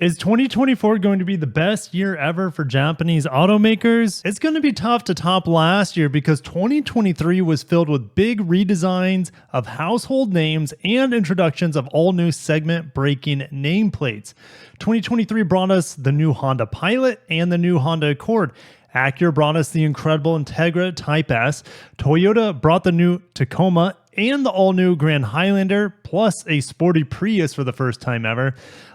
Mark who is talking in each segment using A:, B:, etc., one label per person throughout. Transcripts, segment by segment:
A: Is 2024 going to be the best year ever for Japanese automakers? It's going to be tough to top last year because 2023 was filled with big redesigns of household names and introductions of all new segment breaking nameplates. 2023 brought us the new Honda Pilot and the new Honda Accord. Acura brought us the incredible Integra Type S. Toyota brought the new Tacoma and the all-new Grand Highlander, plus a sporty Prius for the first time ever.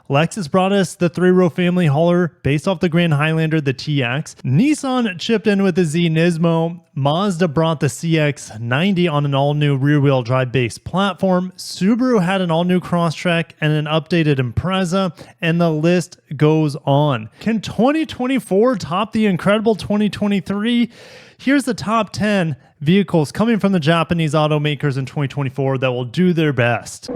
A: Lexus brought us the three-row family hauler based off the Grand Highlander, the TX. Nissan chipped in with the Z Nismo. Mazda brought the CX-90 on an all-new rear-wheel drive-based platform. Subaru had an all-new Crosstrek and an updated Impreza, and the list goes on. Can 2024 top the incredible 2023? Here's the top 10 vehicles coming from the Japanese automakers in 2024 that will do their best.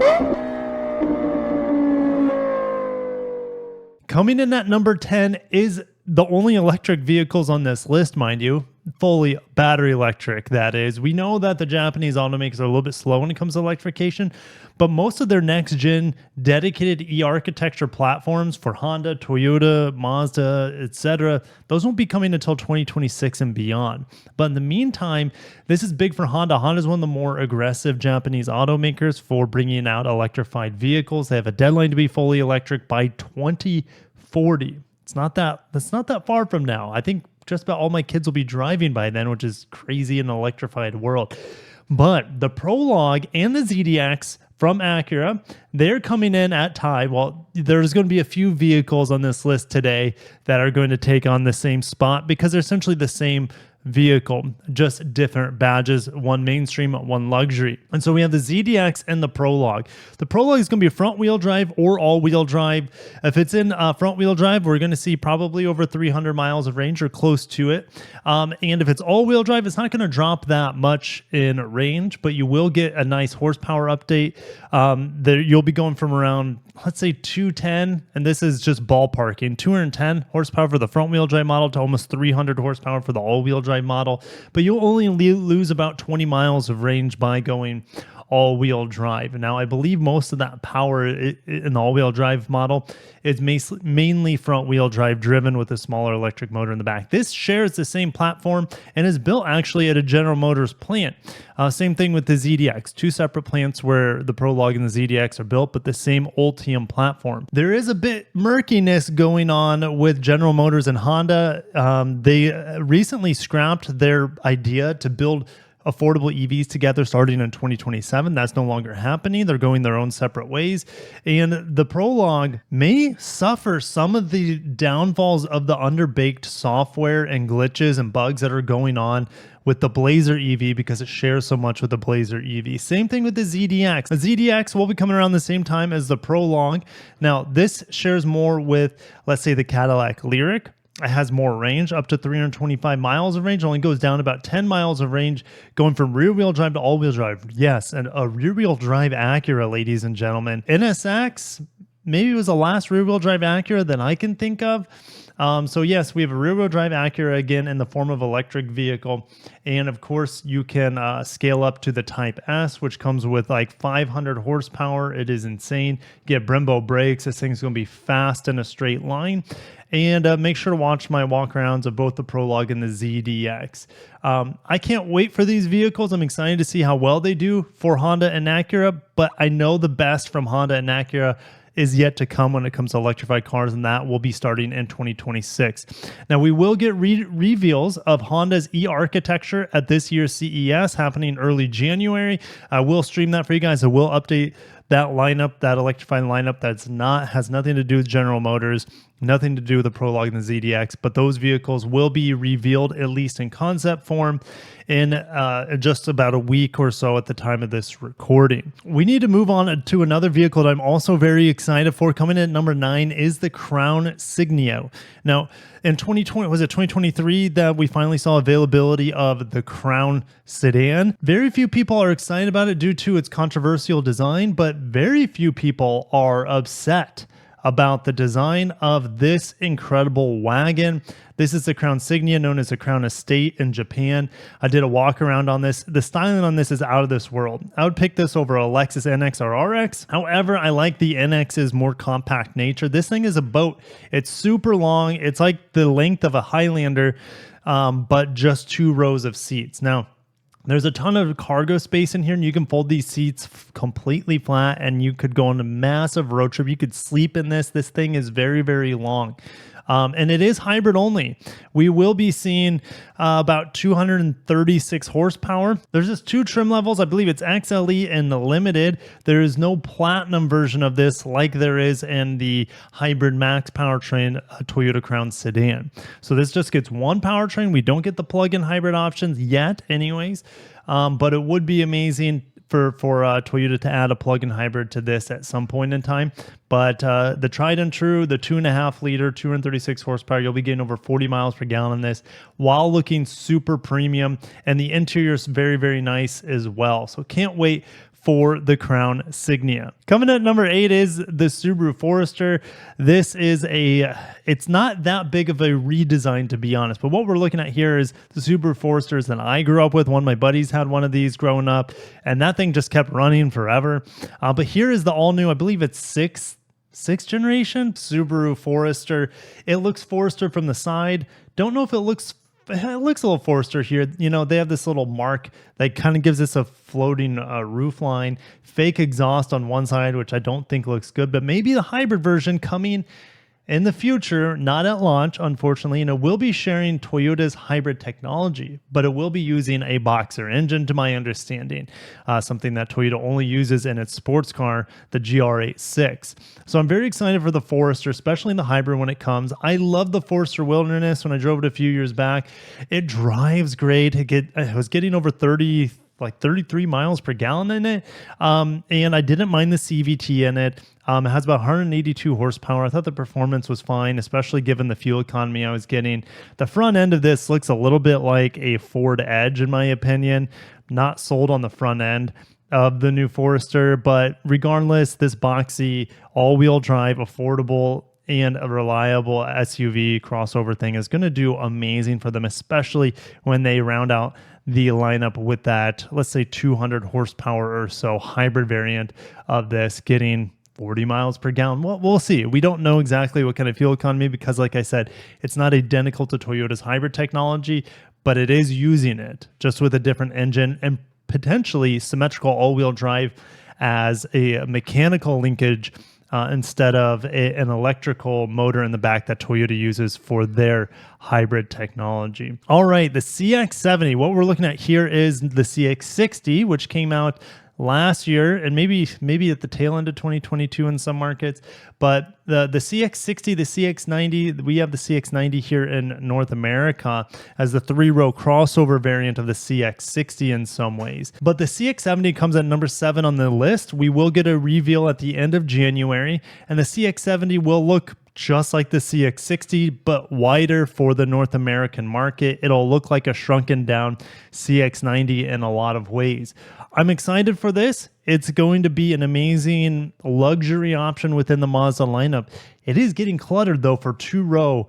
A: Coming in at number 10 is the only electric vehicles on this list, mind you, fully battery electric, that is. We know that the Japanese automakers are a little bit slow when it comes to electrification, but most of their next-gen dedicated e-architecture platforms for Honda, Toyota, Mazda, etc., those won't be coming until 2026 and beyond. But in the meantime, this is big for Honda. Honda is one of the more aggressive Japanese automakers for bringing out electrified vehicles. They have a deadline to be fully electric by 2040. That's not that far from now. I think just about all my kids will be driving by then, which is crazy in an electrified world. But the Prologue and the ZDX from Acura, they're coming in at tie. Well, there's going to be a few vehicles on this list today that are going to take on the same spot because they're essentially the same vehicle, just different badges, one mainstream, one luxury. And so we have the ZDX and the Prologue. The Prologue is going to be a front-wheel drive or all-wheel drive. If it's in front-wheel drive, we're going to see probably over 300 miles of range or close to it. And if it's all-wheel drive, it's not going to drop that much in range, but you will get a nice horsepower update. You'll be going from around, let's say 210, and this is just ballparking, 210 horsepower for the front-wheel drive model to almost 300 horsepower for the all-wheel drive model, but you'll only lose about 20 miles of range by going all-wheel drive. Now, I believe most of that power in the all-wheel drive model is mainly front-wheel drive driven with a smaller electric motor in the back. This shares the same platform and is built actually at a General Motors plant. Same thing with the ZDX, two separate plants where the Prologue and the ZDX are built, but the same Ultium platform. There is a bit murkiness going on with General Motors and Honda. They recently scrapped their idea to build affordable EVs together starting in 2027. That's no longer happening. They're going their own separate ways. And the Prologue may suffer some of the downfalls of the underbaked software and glitches and bugs that are going on with the Blazer EV because it shares so much with the Blazer EV. Same thing with the ZDX. The ZDX will be coming around the same time as the Prologue. Now, this shares more with, let's say, the Cadillac Lyriq. It has more range, up to 325 miles of range. It only goes down about 10 miles of range, going from rear-wheel drive to all-wheel drive. Yes, and a rear-wheel drive Acura, ladies and gentlemen. NSX, maybe it was the last rear-wheel drive Acura that I can think of. So yes, we have a rear-wheel drive Acura again in the form of electric vehicle. And of course, you can scale up to the Type S, which comes with like 500 horsepower. It is insane. Get Brembo brakes. This thing's going to be fast in a straight line. And make sure to watch my walk-arounds of both the Prologue and the ZDX. I can't wait for these vehicles. I'm excited to see how well they do for Honda and Acura, but I know the best from Honda and Acura is yet to come when it comes to electrified cars, and that will be starting in 2026. Now, we will get reveals of Honda's e-architecture at this year's CES happening early January. I will stream that for you guys. I will update that lineup, that electrified lineup has nothing to do with General Motors, nothing to do with the Prologue and the ZDX, but those vehicles will be revealed at least in concept form in just about a week or so at the time of this recording. We need to move on to another vehicle that I'm also very excited for. Coming in at number 9 is the Crown Signio. Now, in 2023 that we finally saw availability of the Crown sedan? Very few people are excited about it due to its controversial design, but very few people are upset about the design of this incredible wagon. This is the Crown Signia, known as the Crown Estate in Japan. I did a walk around on this. The styling on this is out of this world. I would pick this over a Lexus NX or RX. However, I like the NX's more compact nature. This thing is a boat. It's super long. It's like the length of a Highlander, but just 2 rows of seats. Now, there's a ton of cargo space in here, and you can fold these seats completely flat, and you could go on a massive road trip. You could sleep in this. This thing is very, very long. And it is hybrid only. We will be seeing about 236 horsepower. There's just 2 trim levels. I believe it's XLE and the Limited. There is no Platinum version of this like there is in the hybrid max powertrain Toyota Crown sedan. So this just gets one powertrain. We don't get the plug-in hybrid options yet anyways, but it would be amazing for Toyota to add a plug-in hybrid to this at some point in time. But the tried and true, the 2.5 liter, 236 horsepower, you'll be getting over 40 miles per gallon in this while looking super premium. And the interior is very, very nice as well. So can't wait for the Crown Signia. Coming at number 8 is the Subaru Forester. This is it's not that big of a redesign, to be honest, but what we're looking at here is the Subaru Foresters that I grew up with. One of my buddies had one of these growing up, and that thing just kept running forever. But here is the all new, I believe it's sixth generation Subaru Forester. It looks Forester from the side. Don't know if it looks a little Forester here. You know, they have this little mark that kind of gives us a floating roof line, fake exhaust on one side, which I don't think looks good, but maybe the hybrid version coming in the future, not at launch, unfortunately, and it will be sharing Toyota's hybrid technology, but it will be using a Boxer engine, to my understanding, something that Toyota only uses in its sports car, the GR86. So I'm very excited for the Forester, especially in the hybrid when it comes. I love the Forester Wilderness. When I drove it a few years back, it drives great. I was getting over 33 miles per gallon in it. And I didn't mind the CVT in it. It has about 182 horsepower. I thought the performance was fine, especially given the fuel economy I was getting. The front end of this looks a little bit like a Ford Edge, in my opinion. Not sold on the front end of the new Forester, but regardless, this boxy, all-wheel drive, affordable, and a reliable SUV crossover thing is going to do amazing for them, especially when they round out the lineup with that, let's say 200 horsepower or so hybrid variant of this, getting 40 miles per gallon. Well, we'll see. We don't know exactly what kind of fuel economy, because like I said, it's not identical to Toyota's hybrid technology, but it is using it just with a different engine and potentially symmetrical all-wheel drive as a mechanical linkage instead of an electrical motor in the back that Toyota uses for their hybrid technology. All right, the CX-70. What we're looking at here is the CX-60, which came out last year and maybe at the tail end of 2022 in some markets. But the CX-60, the CX-90, we have the CX-90 here in North America as the 3-row crossover variant of the CX-60 in some ways. But the CX-70 comes at number 7 on the list. We will get a reveal at the end of January, and the CX-70 will look just like the CX-60, but wider for the North American market. It'll look like a shrunken down CX-90 in a lot of ways. I'm excited for this. It's going to be an amazing luxury option within the Mazda lineup. It is getting cluttered though for 2-row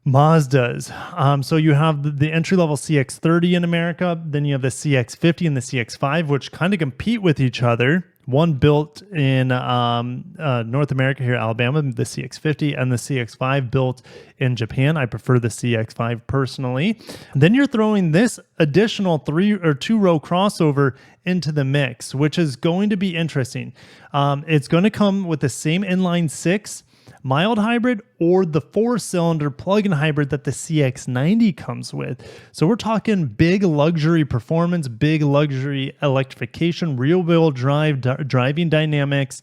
A: Mazdas. So you have the entry-level CX-30 in America, then you have the CX-50 and the CX-5, which kind of compete with each other. One built in North America here, Alabama, the CX-50, and the CX-5 built in Japan. I prefer the CX-5 personally. Then you're throwing this additional 2-row crossover into the mix, which is going to be interesting. It's going to come with the same inline 6 mild hybrid or the 4-cylinder plug-in hybrid that the CX-90 comes with. So we're talking big luxury performance, big luxury electrification, rear-wheel drive, driving dynamics,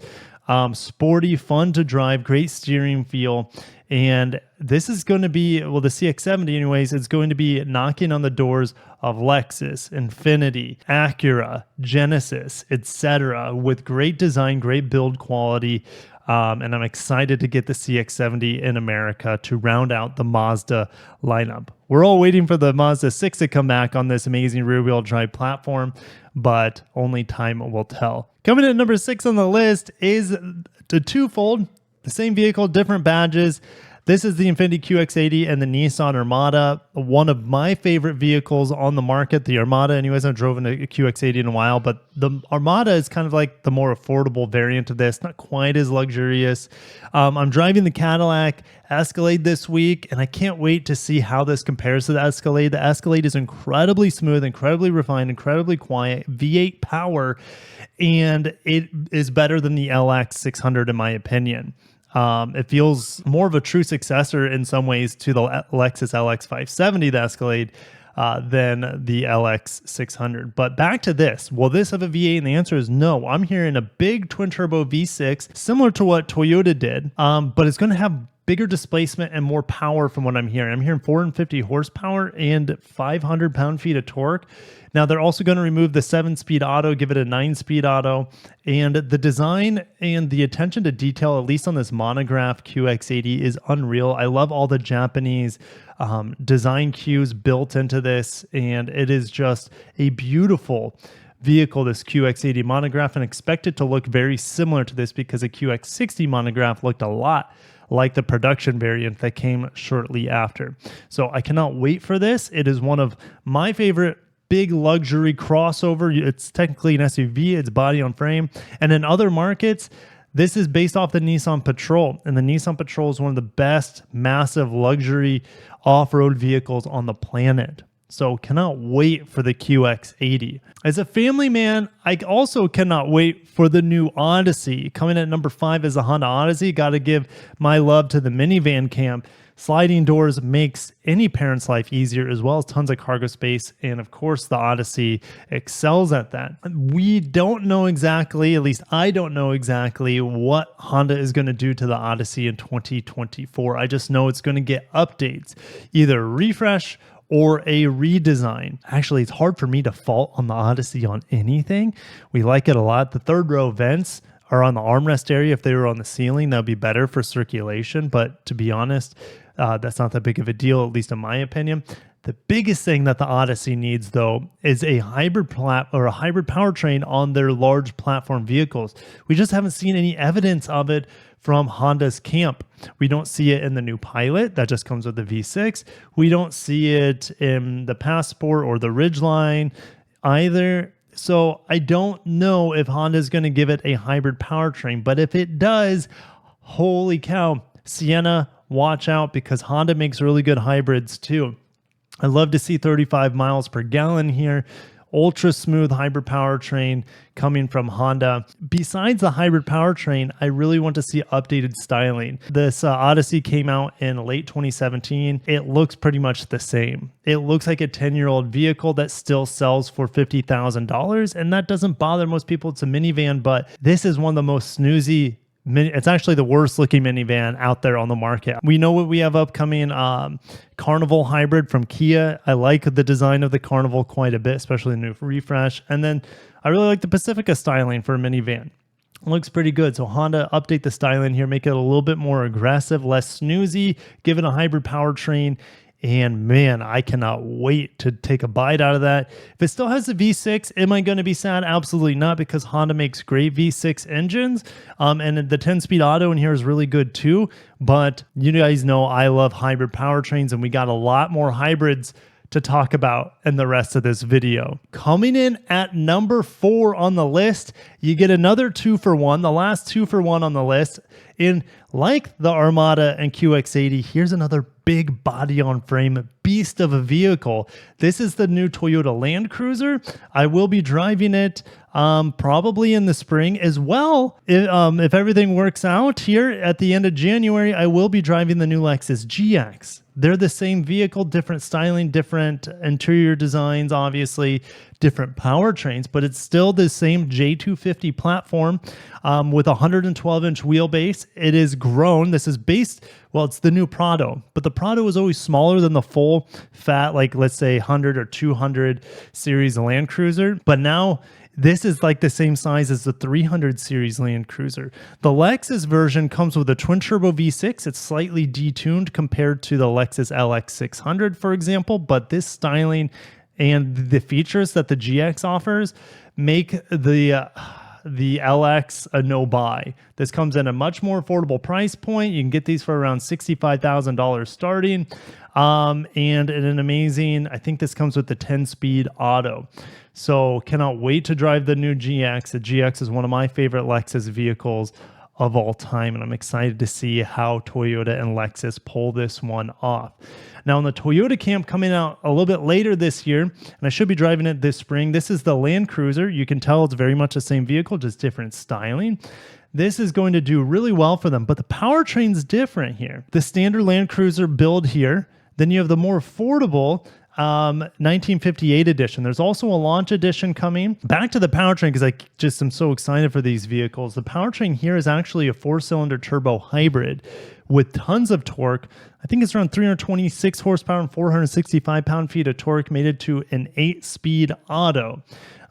A: sporty, fun to drive, great steering feel. And this is going to be, well, the CX-70 anyways, it's going to be knocking on the doors of Lexus, Infiniti, Acura, Genesis, etc., with great design, great build quality. And I'm excited to get the CX-70 in America to round out the Mazda lineup. We're all waiting for the Mazda 6 to come back on this amazing rear-wheel drive platform, but only time will tell. Coming in at number 6 on the list is the twofold the same vehicle, different badges. This is the Infiniti QX80 and the Nissan Armada, one of my favorite vehicles on the market. The Armada, anyways, I've driven a QX80 in a while, but the Armada is kind of like the more affordable variant of this, not quite as luxurious. I'm driving the Cadillac Escalade this week, and I can't wait to see how this compares to the Escalade. The Escalade is incredibly smooth, incredibly refined, incredibly quiet, V8 power, and it is better than the LX600 in my opinion. It feels more of a true successor in some ways to the Lexus LX570, the Escalade, than the LX600. But back to this. Will this have a V8? And the answer is no. I'm hearing a big twin-turbo V6, similar to what Toyota did, but it's going to have bigger displacement and more power from what I'm hearing. I'm hearing 450 horsepower and 500 pound-feet of torque. Now, they're also going to remove the 7-speed auto, give it a 9-speed auto. And the design and the attention to detail, at least on this monograph QX80, is unreal. I love all the Japanese design cues built into this. And it is just a beautiful vehicle, this QX80 monograph, and expect it to look very similar to this because a QX60 monograph looked a lot like the production variant that came shortly after. So I cannot wait for this. It is one of my favorite big luxury crossover. It's technically an SUV, it's body on frame. And in other markets, this is based off the Nissan Patrol. And the Nissan Patrol is one of the best massive luxury off-road vehicles on the planet. So cannot wait for the QX80. As a family man, I also cannot wait for the new Odyssey. Coming at number 5 is the Honda Odyssey. Got to give my love to the minivan camp. Sliding doors makes any parent's life easier, as well as tons of cargo space. And of course, the Odyssey excels at that. We don't know exactly, at least I don't know exactly, what Honda is going to do to the Odyssey in 2024. I just know it's going to get updates, either a refresh or a redesign. Actually, it's hard for me to fault on the Odyssey on anything. We like it a lot. The third row vents are on the armrest area. If they were on the ceiling, that would be better for circulation. But to be honest, that's not that big of a deal, at least in my opinion. The biggest thing that the Odyssey needs, though, is a hybrid powertrain on their large platform vehicles. We just haven't seen any evidence of it from Honda's camp. We don't see it in the new Pilot that just comes with the V6. We don't see it in the Passport or the Ridgeline either. So I don't know if Honda is going to give it a hybrid powertrain, but if it does, holy cow, Sienna, watch out, because Honda makes really good hybrids too. I love to see 35 miles per gallon here. Ultra smooth hybrid powertrain coming from Honda. Besides the hybrid powertrain, I really want to see updated styling. This Odyssey came out in late 2017. It looks pretty much the same. It looks like a 10-year-old vehicle that still sells for $50,000, and that doesn't bother most people. It's a minivan, but this is one of the most snoozy. It's actually the worst looking minivan out there on the market. We know what we have upcoming. Carnival hybrid from Kia. I like the design of the Carnival quite a bit, especially the new refresh. And then I really like the Pacifica styling for a minivan. It looks pretty good. So Honda, update the styling here, make it a little bit more aggressive, less snoozy, give it a hybrid powertrain. And man, I cannot wait to take a bite out of that. If it still has a V6, am I going to be sad? Absolutely not, because Honda makes great V6 engines. And the 10-speed auto in here is really good too. But you guys know I love hybrid powertrains, and we got a lot more hybrids to talk about in the rest of this video. Coming in at number 4 on the list, you get another 2-for-1, the last 2-for-1 on the list. In like the Armada and QX80, here's another big body on frame beast of a vehicle. This is the new Toyota Land Cruiser. I will be driving it probably in the spring as well. If everything works out here at the end of January, I will be driving the new Lexus GX. They're the same vehicle, different styling, different interior designs, obviously, different powertrains, but it's still the same J250 platform with a 112-inch wheelbase. It is grown. This is based, well, it's the new Prado, but the Prado was always smaller than the full fat, like let's say 100 or 200 series Land Cruiser, but now this is like the same size as the 300 series Land Cruiser. The Lexus version comes with a twin-turbo V6. It's slightly detuned compared to the Lexus LX600, for example, but this styling and the features that the GX offers make the the LX a no buy. This comes in a much more affordable price point. You can get these for around $65,000 starting. And in an amazing, I think this comes with the 10-speed auto. So cannot wait to drive the new GX. The GX is one of my favorite Lexus vehicles of all time, and I'm excited to see how Toyota and Lexus pull this one off. Now, in the Toyota camp coming out a little bit later this year, and I should be driving it this spring, this is the Land Cruiser. You can tell it's very much the same vehicle, just different styling. This is going to do really well for them, but the powertrain's different here. The standard Land Cruiser build here, then you have the more affordable 1958 edition. There's also a launch edition coming. Back to the powertrain, because I just am so excited for these vehicles. The powertrain here is actually a 4-cylinder turbo hybrid with tons of torque. I think it's around 326 horsepower and 465 pound-feet of torque, made it to an 8-speed auto.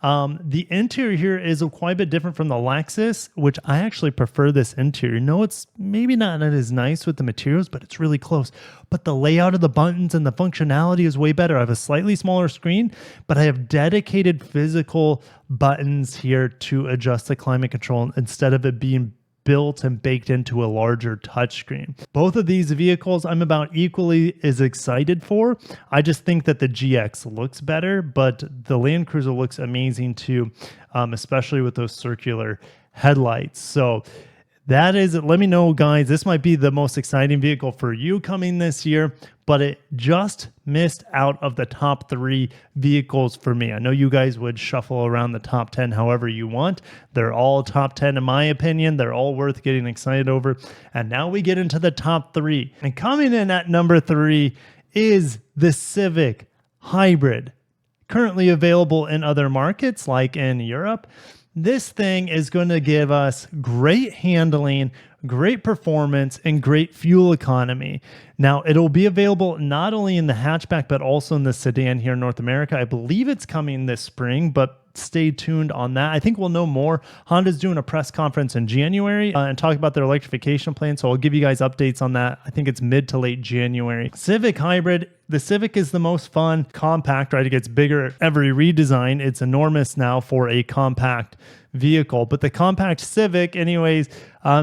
A: The interior here is quite a bit different from the Lexus, which I actually prefer this interior. No, it's maybe not as nice with the materials, but it's really close. But the layout of the buttons and the functionality is way better. I have a slightly smaller screen, but I have dedicated physical buttons here to adjust the climate control instead of it being built and baked into a larger touchscreen. Both of these vehicles I'm about equally as excited for. I just think that the GX looks better, but the Land Cruiser looks amazing too, especially with those circular headlights. So that is, let me know, guys, this might be the most exciting vehicle for you coming this year, but it just missed out of the top 3 vehicles for me. I know you guys would shuffle around the top 10 however you want. They're all top 10 in my opinion. They're all worth getting excited over. And now we get into the top 3. And coming in at number 3 is the Civic Hybrid, currently available in other markets like in Europe. This thing is going to give us great handling, great performance, and great fuel economy. Now, it'll be available not only in the hatchback, but also in the sedan here in North America. I believe it's coming this spring, but stay tuned on that. I think we'll know more. Honda's doing a press conference in January and talk about their electrification plan, so I'll give you guys updates on that. I think it's mid to late January. Civic Hybrid. The Civic is the most fun, compact, right? It gets bigger every redesign. It's enormous now for a compact vehicle, but the compact Civic, anyways,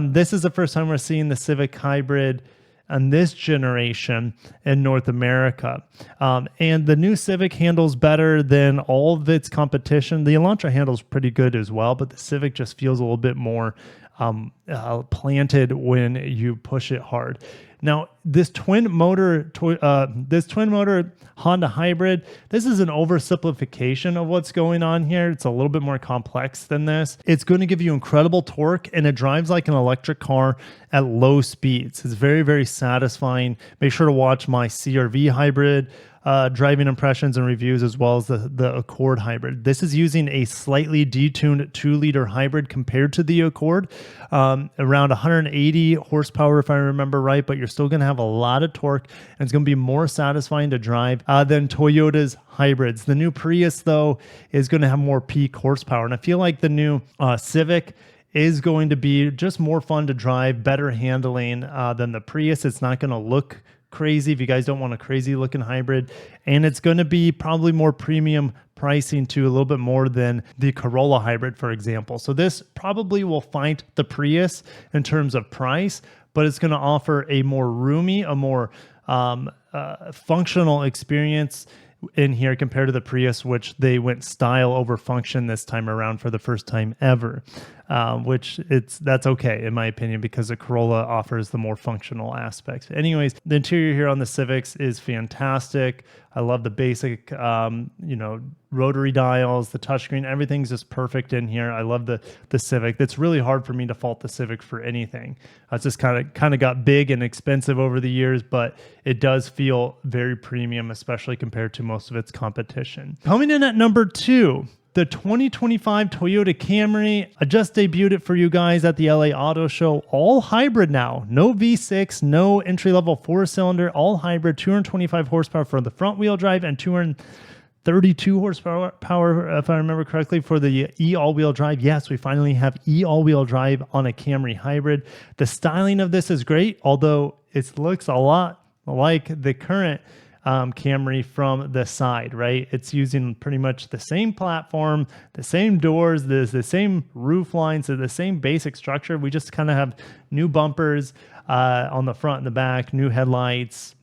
A: this is the first time we're seeing the Civic Hybrid on this generation in North America. And the new Civic handles better than all of its competition. The Elantra handles pretty good as well, but the Civic just feels a little bit more planted when you push it hard. Now, this twin motor Honda Hybrid, this is an oversimplification of what's going on here. It's a little bit more complex than this. It's going to give you incredible torque, and it drives like an electric car at low speeds. It's very, very satisfying. Make sure to watch my CRV Hybrid driving impressions and reviews, as well as the Accord Hybrid. This is using a slightly detuned 2-liter hybrid compared to the Accord, around 180 horsepower if I remember right, but you're still going to have a lot of torque, and it's going to be more satisfying to drive than Toyota's hybrids. The new Prius, though, is going to have more peak horsepower, and I feel like the new Civic is going to be just more fun to drive, better handling than the Prius. It's not going to look crazy if you guys don't want a crazy looking hybrid, and it's going to be probably more premium pricing too, a little bit more than the Corolla Hybrid, for example. So this probably will fight the Prius in terms of price, but it's going to offer a more roomy, a more functional experience in here compared to the Prius, which they went style over function this time around for the first time ever, which that's okay in my opinion, because the Corolla offers the more functional aspects. Anyways, the interior here on the Civics is fantastic. I love the basic, rotary dials, the touchscreen, everything's just perfect in here. I love the Civic. It's really hard for me to fault the Civic for anything. It's just kind of got big and expensive over the years, but it does feel very premium, especially compared to most of its competition. Coming in at number 2, the 2025 Toyota Camry. I just debuted it for you guys at the LA Auto Show. All hybrid now. No V6, no entry-level 4-cylinder, all hybrid, 225 horsepower for the front-wheel drive and 232 horsepower, if I remember correctly, for the e-all-wheel drive. Yes, we finally have e-all-wheel drive on a Camry hybrid. The styling of this is great, although it looks a lot like the current Camry from the side, right? It's using pretty much the same platform, the same doors, the same roof lines, the same basic structure. We just kind of have new bumpers on the front and the back, new headlights,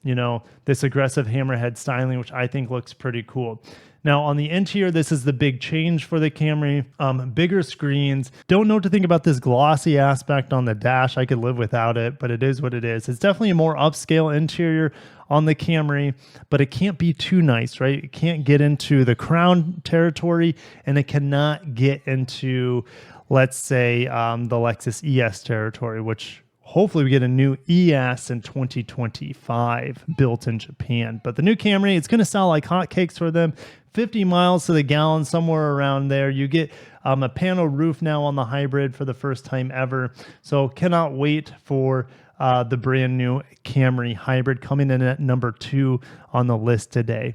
A: this aggressive hammerhead styling, which I think looks pretty cool. Now on the interior, this is the big change for the Camry. Bigger screens. Don't know what to think about this glossy aspect on the dash. I could live without it, but it is what it is. It's definitely a more upscale interior on the Camry, but it can't be too nice, right? It can't get into the Crown territory, and it cannot get into, let's say, the Lexus ES territory, which hopefully we get a new ES in 2025 built in Japan. But the new Camry, it's going to sell like hotcakes for them. 50 miles to the gallon, somewhere around there. You get a panel roof now on the hybrid for the first time ever. So cannot wait for the brand new Camry hybrid coming in at number 2 on the list today.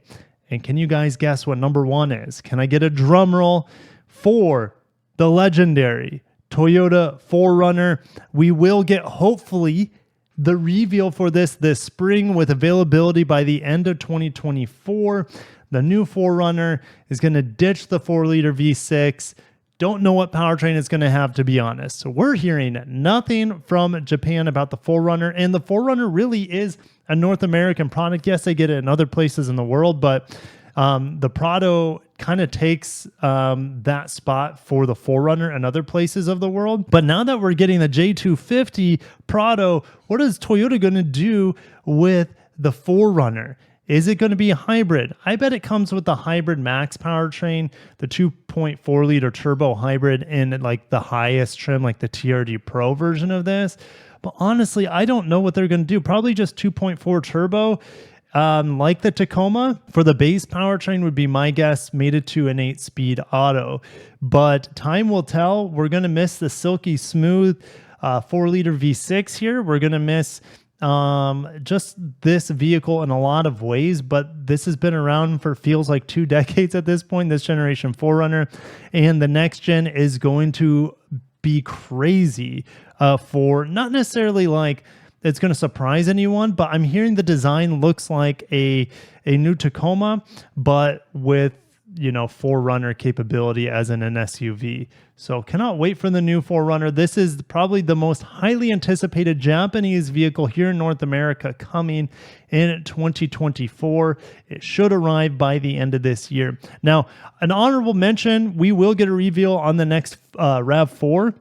A: And can you guys guess what number 1 is? Can I get a drum roll for the legendary Toyota 4Runner? We will get, hopefully, the reveal for this spring with availability by the end of 2024. The new 4Runner is going to ditch the 4-liter V6. Don't know what powertrain it's going to have, to be honest. So we're hearing nothing from Japan about the 4Runner, and the 4Runner really is a North American product. Yes, they get it in other places in the world, but the Prado kind of takes that spot for the 4Runner in other places of the world. But now that we're getting the J250 Prado, what is Toyota going to do with the 4Runner? Is it going to be a hybrid? I bet it comes with the hybrid max powertrain, the 2.4 liter turbo hybrid in like the highest trim, like the TRD Pro version of this. But honestly, I don't know what they're going to do. Probably just 2.4 turbo. Like the Tacoma, for the base powertrain would be my guess, made it to an 8-speed auto. But time will tell. We're going to miss the silky smooth 4-liter V6 here. We're going to miss just this vehicle in a lot of ways, but this has been around for feels like 2 decades at this point, this generation 4Runner, and the next gen is going to be crazy for not necessarily like it's going to surprise anyone, but I'm hearing the design looks like a new Tacoma, but with 4Runner capability as in an SUV. So cannot wait for the new 4Runner. This is probably the most highly anticipated Japanese vehicle here in North America coming in 2024. It should arrive by the end of this year. Now, an honorable mention, we will get a reveal on the next RAV4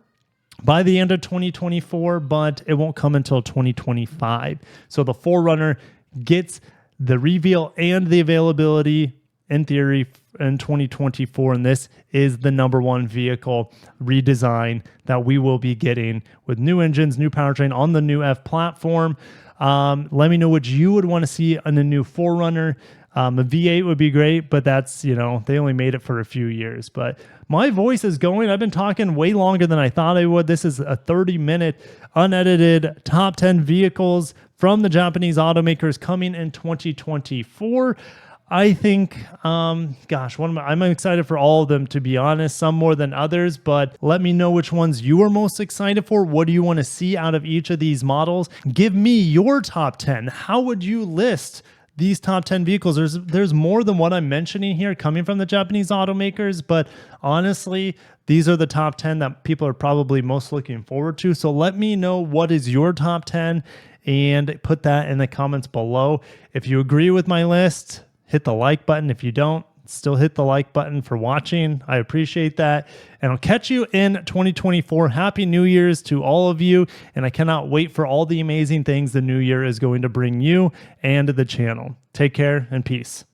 A: by the end of 2024, but it won't come until 2025. So the 4Runner gets the reveal and the availability in theory in 2024, and this is the number 1 vehicle redesign that we will be getting with new engines, new powertrain on the new F platform. Let me know what you would want to see on the new 4Runner. A V8 would be great, but that's, they only made it for a few years. But my voice is going. I've been talking way longer than I thought I would. This is a 30-minute unedited top 10 vehicles from the Japanese automakers coming in 2024. I think, I'm excited for all of them, to be honest, some more than others, but let me know which ones you are most excited for. What do you want to see out of each of these models? Give me your top 10. How would you list these top 10 vehicles? There's more than what I'm mentioning here coming from the Japanese automakers, but honestly, these are the top 10 that people are probably most looking forward to. So let me know what is your top 10 and put that in the comments below. If you agree with my list, hit the like button. If you don't, still hit the like button for watching. I appreciate that. And I'll catch you in 2024. Happy New Year's to all of you. And I cannot wait for all the amazing things the new year is going to bring you and the channel. Take care and peace.